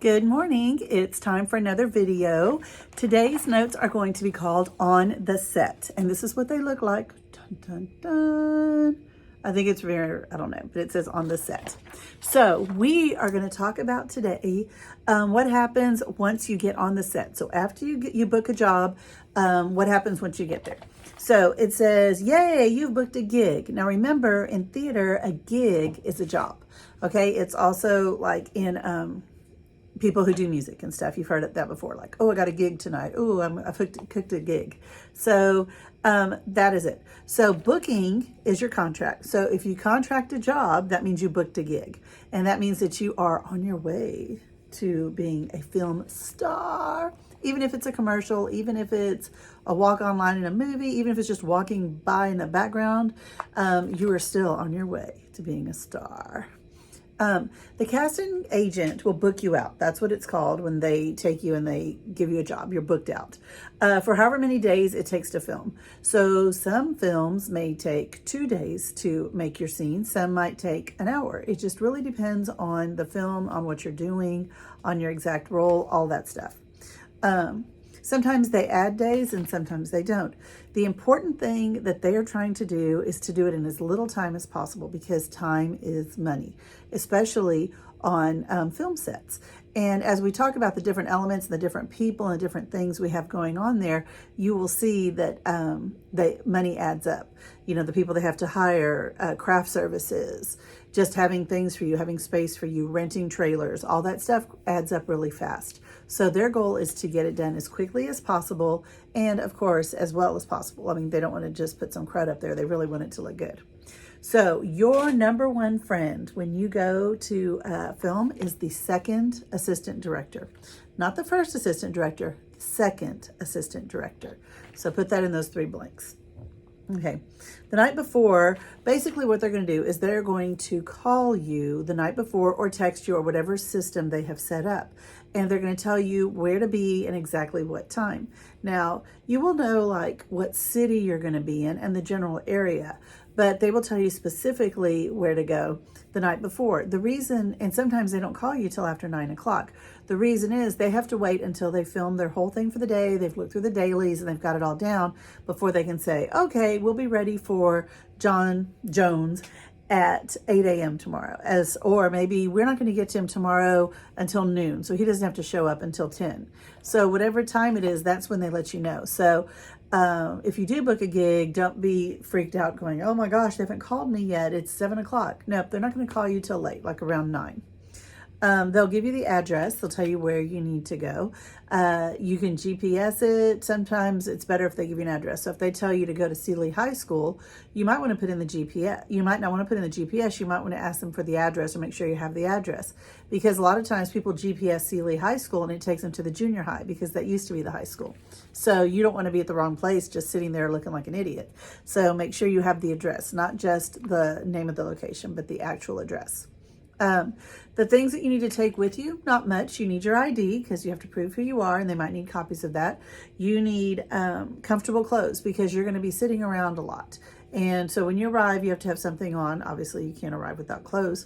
Good morning. It's time for another video. Today's notes are going to be called On the Set, and this is what they look like. Dun, dun, dun. I think it's very, I don't know, but it says On the Set. So we are going to talk about today what happens once you get on the set. So after you book a job, what happens once you get there? So it says, yay, you've booked a gig. Now remember, in theater, a gig is a job. Okay, it's also like in people who do music and stuff. You've heard that before, like, oh, I got a gig tonight. Oh, I've cooked a gig. So that is it. So booking is your contract. So if you contract a job, that means you booked a gig. And that means that you are on your way to being a film star. Even if it's a commercial, even if it's a walk online in a movie, even if it's just walking by in the background, you are still on your way to being a star. The casting agent will book you out. That's what it's called when they take you and they give you a job. You're booked out for however many days it takes to film. So some films may take 2 days to make your scene. Some might take an hour. It just really depends on the film, on what you're doing, on your exact role, all that stuff. Sometimes they add days and sometimes they don't. The important thing that they are trying to do is to do it in as little time as possible, because time is money, especially on film sets. And as we talk about the different elements and the different people and the different things we have going on there, you will see that the money adds up. You know, the people they have to hire, craft services, just having things for you, having space for you, renting trailers, all that stuff adds up really fast. So their goal is to get it done as quickly as possible and, of course, as well as possible. I mean, they don't want to just put some crud up there. They really want it to look good. So your number one friend when you go to film is the second assistant director. Not the first assistant director, second assistant director. So put that in those 3 blanks. Okay, the night before, basically what they're going to do is they're going to call you the night before or text you or whatever system they have set up. And they're going to tell you where to be and exactly what time. Now, you will know like what city you're going to be in and the general area, but they will tell you specifically where to go the night before. The reason, and sometimes they don't call you till after 9 o'clock. The reason is they have to wait until they film their whole thing for the day. They've looked through the dailies and they've got it all down before they can say, okay, we'll be ready for John Jones at 8 a.m. tomorrow. Or maybe we're not going to get to him tomorrow until noon, so he doesn't have to show up until 10. So whatever time it is, that's when they let you know. So if you do book a gig, don't be freaked out going, oh my gosh, they haven't called me yet. It's 7 o'clock. Nope, they're not going to call you till late, like around 9. They'll give you the address. They'll tell you where you need to go. You can GPS it. Sometimes it's better if they give you an address. So if they tell you to go to Sealy High School, you might want to put in the GPS. You might not want to put in the GPS. You might want to ask them for the address or make sure you have the address. Because a lot of times people GPS Sealy High School and it takes them to the junior high because that used to be the high school. So you don't want to be at the wrong place just sitting there looking like an idiot. So make sure you have the address, not just the name of the location, but the actual address. The things that you need to take with you, not much. You need your ID because you have to prove who you are and they might need copies of that. You need comfortable clothes because you're going to be sitting around a lot. And so when you arrive, you have to have something on. Obviously, you can't arrive without clothes.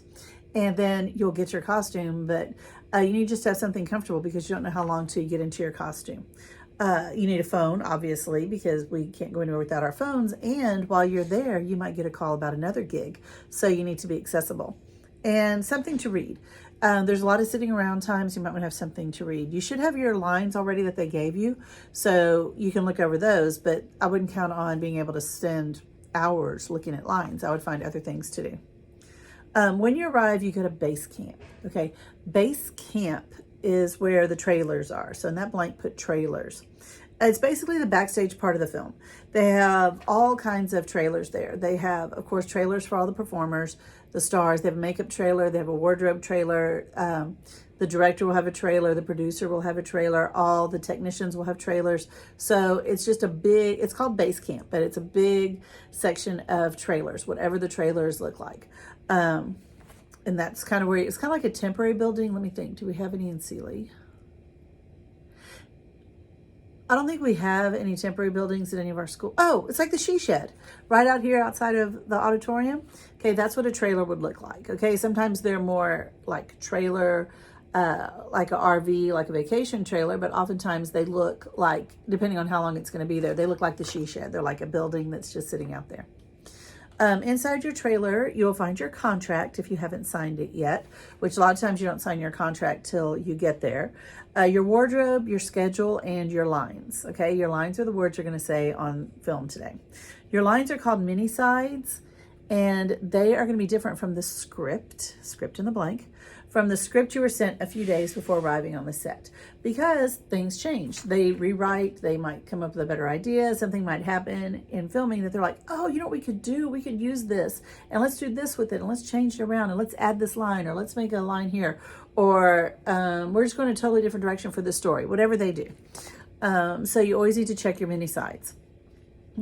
And then you'll get your costume, but you need just to have something comfortable because you don't know how long till you get into your costume. You need a phone, obviously, because we can't go anywhere without our phones. And while you're there, you might get a call about another gig. So you need to be accessible. And something to read. There's a lot of sitting around times. You might want to have something to read. You should have your lines already that they gave you, so you can look over those, but I wouldn't count on being able to spend hours looking at lines. I would find other things to do. When you arrive, you go to base camp. Okay, base camp is where the trailers are. So in that blank, put trailers. It's basically the backstage part of the film. They have all kinds of trailers there. They have, of course, trailers for all the performers, the stars. They have a makeup trailer. They have a wardrobe trailer. The director will have a trailer. The producer will have a trailer. All the technicians will have trailers. So it's just it's called base camp, but it's a big section of trailers, whatever the trailers look like. And that's kind of where, it's kind of like a temporary building. Let me think. Do we have any in Sealy? I don't think we have any temporary buildings at any of our schools. Oh, it's like the She Shed right out here outside of the auditorium. Okay, that's what a trailer would look like. Okay, sometimes they're more like trailer like a RV, like a vacation trailer, but oftentimes they look like, depending on how long it's going to be there, they look like the she shed. They're like a building that's just sitting out there. Inside your trailer, you'll find your contract if you haven't signed it yet, which a lot of times you don't sign your contract till you get there. Your wardrobe, your schedule, and your lines. Okay, your lines are the words you're going to say on film today. Your lines are called mini sides, and they are going to be different from the script in the blank, from the script you were sent a few days before arriving on the set, because things change. They rewrite, they might come up with a better idea, something might happen in filming that they're like, oh, you know what we could do? We could use this, and let's do this with it, and let's change it around, and let's add this line, or let's make a line here, or we're just going a totally different direction for the story, whatever they do. So you always need to check your mini sides.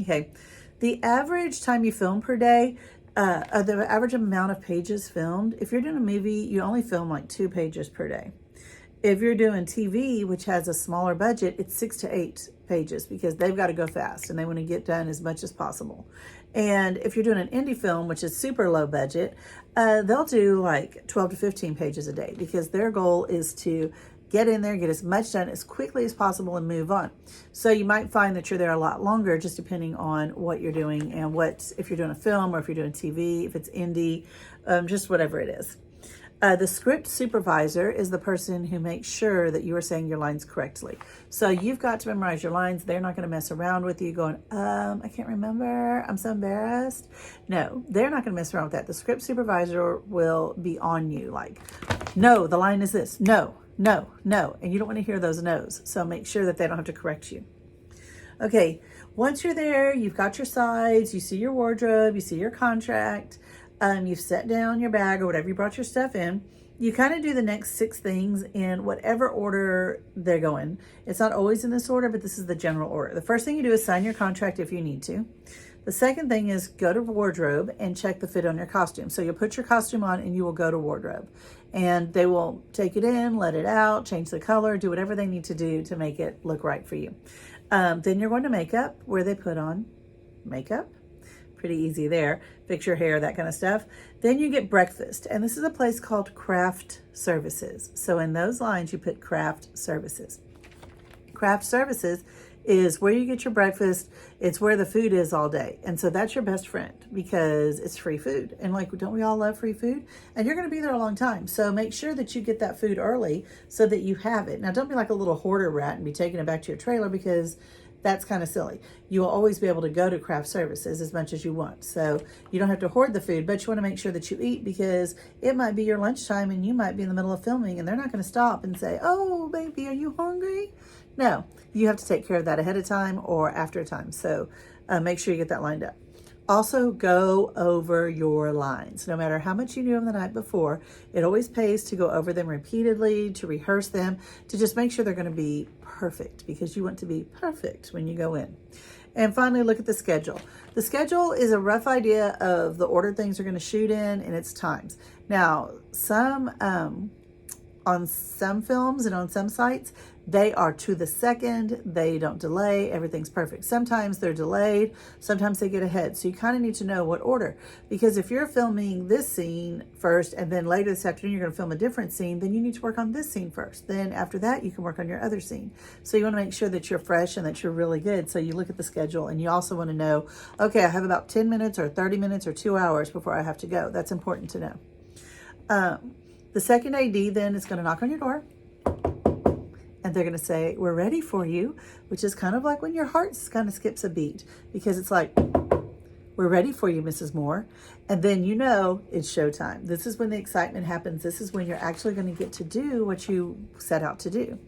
Okay, the average time you film per day, the average amount of pages filmed, if you're doing a movie, you only film like 2 pages per day. If you're doing TV, which has a smaller budget, it's 6 to 8 pages because they've got to go fast and they want to get done as much as possible. And if you're doing an indie film, which is super low budget, they'll do like 12 to 15 pages a day because their goal is to get in there, get as much done as quickly as possible and move on. So you might find that you're there a lot longer just depending on what you're doing and if you're doing a film or if you're doing TV, if it's indie, just whatever it is. The script supervisor is the person who makes sure that you are saying your lines correctly. So you've got to memorize your lines. They're not going to mess around with you going, I can't remember, I'm so embarrassed. No, they're not going to mess around with that. The script supervisor will be on you like, no, the line is this, no, no, no. And you don't want to hear those no's. So make sure that they don't have to correct you. Okay, once you're there, you've got your sides, you see your wardrobe, you see your contract, you've set down your bag or whatever you brought your stuff in. You kind of do the next 6 things in whatever order they're going. It's not always in this order, but this is the general order. The first thing you do is sign your contract if you need to. The second thing is go to wardrobe and check the fit on your costume. So you'll put your costume on and you will go to wardrobe. And they will take it in, let it out, change the color, do whatever they need to do to make it look right for you. Then you're going to makeup, where they put on makeup. Pretty easy there. Fix your hair, that kind of stuff. Then you get breakfast. And this is a place called Craft Services. So in those lines, you put Craft Services. Craft Services is where you get your breakfast. It's where the food is all day. And so that's your best friend because it's free food. And like, don't we all love free food? And you're going to be there a long time. So make sure that you get that food early so that you have it. Now, don't be like a little hoarder rat and be taking it back to your trailer because that's kind of silly. You will always be able to go to Craft Services as much as you want. So you don't have to hoard the food, but you want to make sure that you eat because it might be your lunchtime and you might be in the middle of filming and they're not going to stop and say, oh, baby, are you hungry? No, you have to take care of that ahead of time or after time. So make sure you get that lined up. Also, go over your lines. No matter how much you knew them the night before, it always pays to go over them repeatedly, to rehearse them, to just make sure they're going to be perfect because you want to be perfect when you go in. And finally, look at the schedule. The schedule is a rough idea of the order things are going to shoot in and its times. Now, on some films and on some sites, they are to the second, they don't delay, everything's perfect. Sometimes they're delayed, sometimes they get ahead. So you kind of need to know what order, because if you're filming this scene first and then later this afternoon you're going to film a different scene, then you need to work on this scene first. Then after that, you can work on your other scene. So you want to make sure that you're fresh and that you're really good. So you look at the schedule and you also want to know, okay, I have about 10 minutes or 30 minutes or 2 hours before I have to go. That's important to know. The second AD then is going to knock on your door and they're going to say, we're ready for you, which is kind of like when your heart kind of skips a beat because it's like, we're ready for you, Mrs. Moore. And then you know it's showtime. This is when the excitement happens. This is when you're actually going to get to do what you set out to do.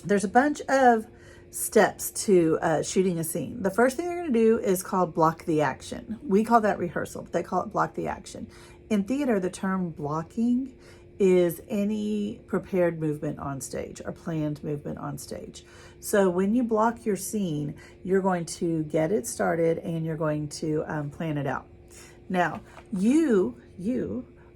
There's a bunch of steps to shooting a scene. The first thing they're going to do is called block the action. We call that rehearsal, but they call it block the action. In theater, the term blocking is any prepared movement on stage or planned movement on stage. So when you block your scene, you're going to get it started and you're going to plan it out. Now, you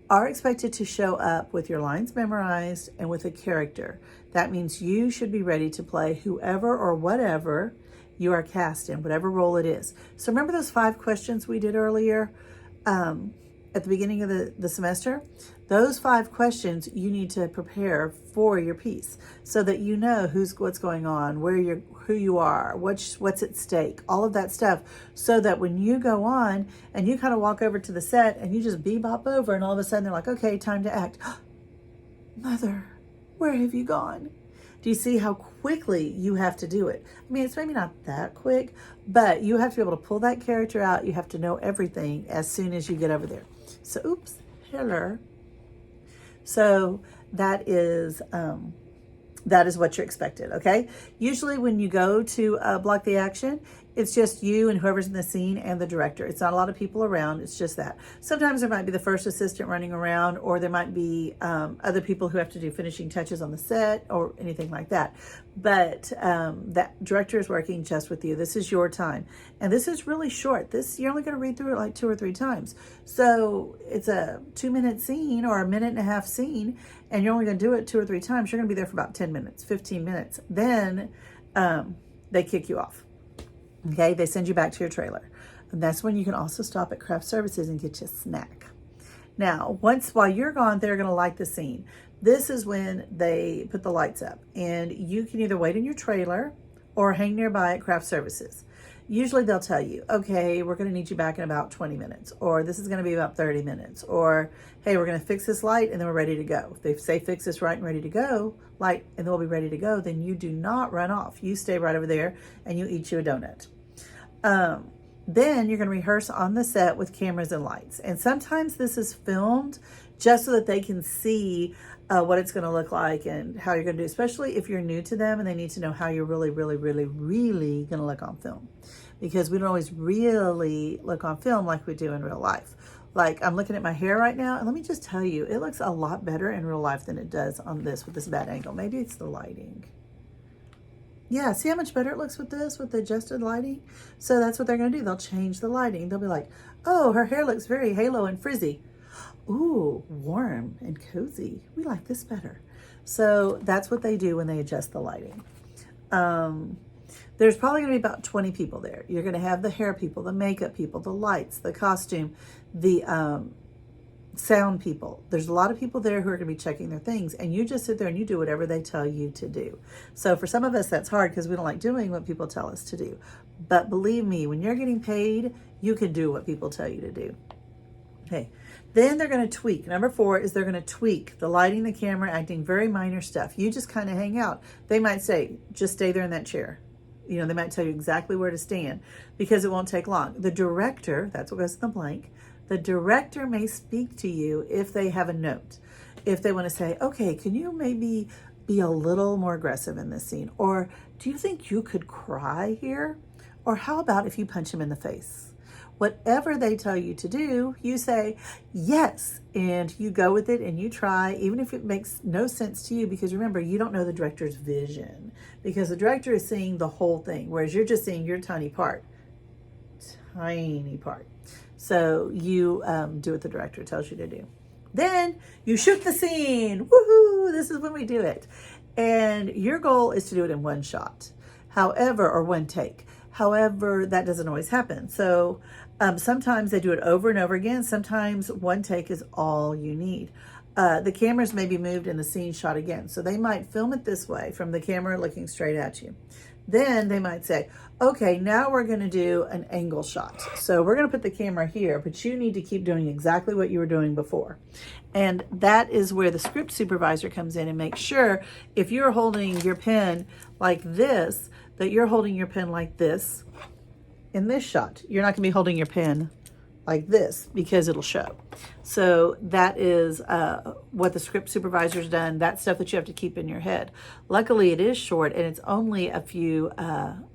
are expected to show up with your lines memorized and with a character. That means you should be ready to play whoever or whatever you are cast in, whatever role it is. So remember those 5 questions we did earlier? At the beginning of the semester, Those 5 questions you need to prepare for your piece so that you know what's going on, who you are, what's at stake, all of that stuff, so that when you go on and you kind of walk over to the set and you just bebop over and all of a sudden they're like, okay, time to act. Mother, where have you gone? Do you see how quickly you have to do it? I mean, it's maybe not that quick, but you have to be able to pull that character out. You have to know everything as soon as you get over there. So, oops, hello. So that is what you're expected, okay? Usually when you go to block the action, it's just you and whoever's in the scene and the director. It's not a lot of people around. It's just that. Sometimes there might be the first assistant running around, or there might be other people who have to do finishing touches on the set or anything like that. But that director is working just with you. This is your time. And this is really short. You're only going to read through it like 2 or 3 times. So it's a 2-minute scene or a 1.5-minute scene, and you're only going to do it 2 or 3 times. You're going to be there for about 10 minutes, 15 minutes. Then they kick you off. Okay, they send you back to your trailer. And that's when you can also stop at craft services and get you a snack. Now, while you're gone, they're going to light the scene. This is when they put the lights up. And you can either wait in your trailer or hang nearby at craft services. Usually they'll tell you, okay, we're going to need you back in about 20 minutes. Or this is going to be about 30 minutes. Or, hey, we're going to fix this light and then we're ready to go. If they say fix this right and ready to go, light, and then we'll be ready to go, then you do not run off. You stay right over there and you eat you a donut. Then you're going to rehearse on the set with cameras and lights. And sometimes this is filmed just so that they can see what it's going to look like and how you're going to do, especially if you're new to them and they need to know how you're really, really, really, really going to look on film. Because we don't always really look on film like we do in real life. Like, I'm looking at my hair right now, and let me just tell you, it looks a lot better in real life than it does on this with this bad angle. Maybe it's the lighting. Yeah, see how much better it looks with this, with the adjusted lighting? So that's what they're going to do. They'll change the lighting. They'll be like, oh, her hair looks very halo and frizzy. Ooh, warm and cozy. We like this better. So that's what they do when they adjust the lighting. There's probably going to be about 20 people there. You're going to have the hair people, the makeup people, the lights, the costume, the sound people. There's a lot of people there who are going to be checking their things, and you just sit there and you do whatever they tell you to do. So for some of us, that's hard because we don't like doing what people tell us to do. But believe me, when you're getting paid, you can do what people tell you to do. Okay. Then they're going to tweak. Number 4 is they're going to tweak the lighting, the camera, acting, very minor stuff. You just kind of hang out. They might say, just stay there in that chair. You know, they might tell you exactly where to stand because it won't take long. The director, that's what goes in the blank, the director may speak to you if they have a note. If they want to say, okay, can you maybe be a little more aggressive in this scene? Or do you think you could cry here? Or how about if you punch him in the face? Whatever they tell you to do, you say yes, and you go with it and you try, even if it makes no sense to you, because remember, you don't know the director's vision, because the director is seeing the whole thing, whereas you're just seeing your tiny part. So you do what the director tells you to do. Then you shoot the scene. Woohoo! This is when we do it. And your goal is to do it in one shot. However, or one take. However, that doesn't always happen. So sometimes they do it over and over again. Sometimes one take is all you need. The cameras may be moved and the scene shot again. So they might film it this way from the camera looking straight at you. Then they might say, okay, now we're going to do an angle shot. So we're going to put the camera here, but you need to keep doing exactly what you were doing before. And that is where the script supervisor comes in and makes sure if you're holding your pen like this, that you're holding your pen like this in this shot. You're not going to be holding your pen like this because it'll show. So that is what the script supervisor's done. That's stuff that you have to keep in your head. Luckily, it is short and it's only a few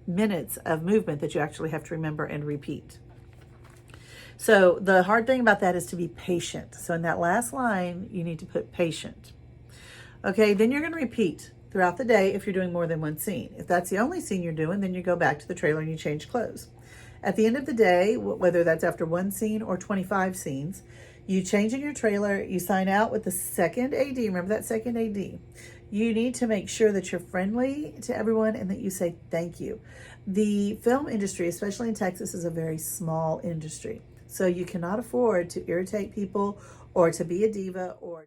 minutes of movement that you actually have to remember and repeat. So the hard thing about that is to be patient. So in that last line, you need to put patient. Okay, then you're going to repeat throughout the day if you're doing more than one scene. If that's the only scene you're doing, then you go back to the trailer and you change clothes. At the end of the day, whether that's after one scene or 25 scenes, you change in your trailer, you sign out with the second AD. Remember that second AD. You need to make sure that you're friendly to everyone and that you say thank you. The film industry, especially in Texas, is a very small industry. So you cannot afford to irritate people or to be a diva or